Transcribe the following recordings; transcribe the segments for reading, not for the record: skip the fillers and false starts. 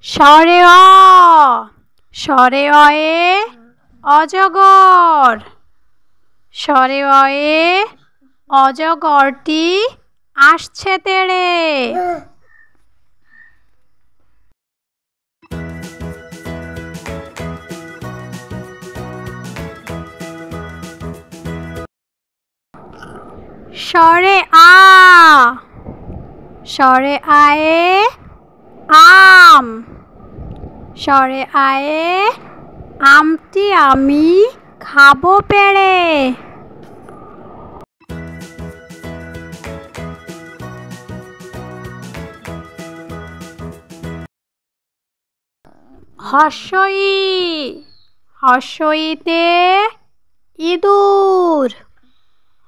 স্বরে অ, স্বরে অয়ে অজগর। স্বরে অয়ে অজগরটি আসছে তেড়ে। স্বরে আ, স্বরে আয়ে আম। স্বরে আয়ে আমটি আমি খাবো পেড়ে। হর্ষই, হর্ষইতে ইঁদুর।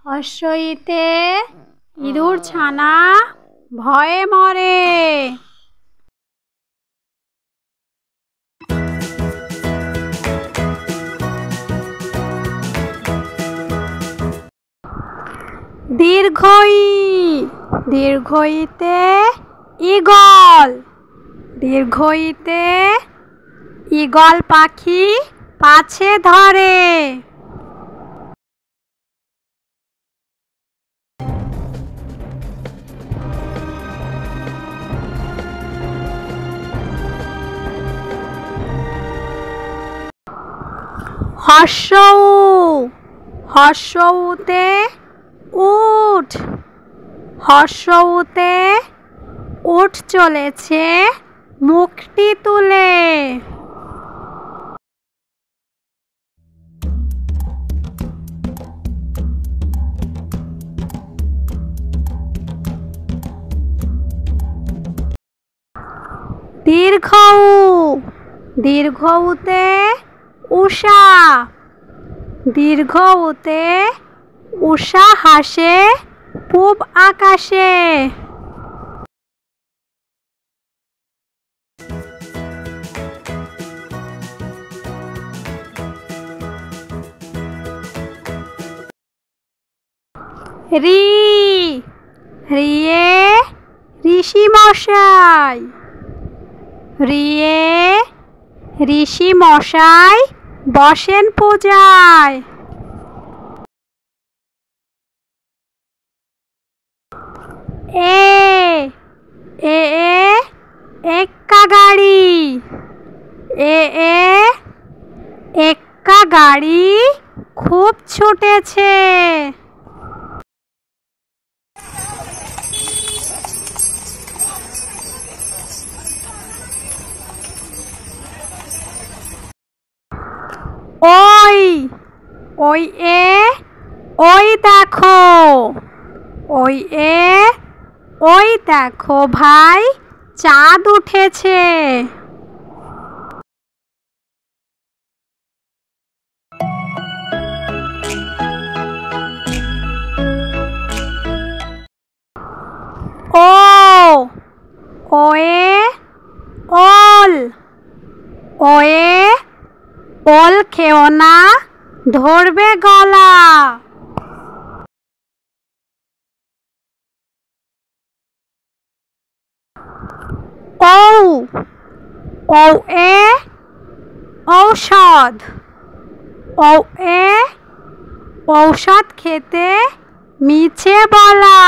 হর্ষইতে ইঁদুর ছানা ভয়ে মরে। দীর্ঘই, দীর্ঘইতে ঈগল। দীর্ঘইতে ঈগল পাখি পাছে ধরে। হর্ষউ, হর্ষউতে উট। হর্ষউতে উট চলেছে মুখটি তুলে। দীর্ঘউ, দীর্ঘউতে উষা। দীর্ঘউতে উষা হাসে পূব আকাশে। রি, রিয়ে ঋষি মশাই। রিয়ে ঋষি মশাই বসেন পূজায়। এ, এ এক্কা গাড়ি। এ এক্কা গাড়ি খুব ছুটেছে। ওই, ওই এ ওই দেখো। ওই এ ওই দেখো ভাই চাঁদ উঠেছে। ও, ওয়ে ওল। ওয়ে ওল খেও না ধরবে গলা। ঔ, ঔ এ ঔষধ। ঔ এ ঔষধ খেতে মিছে বলা।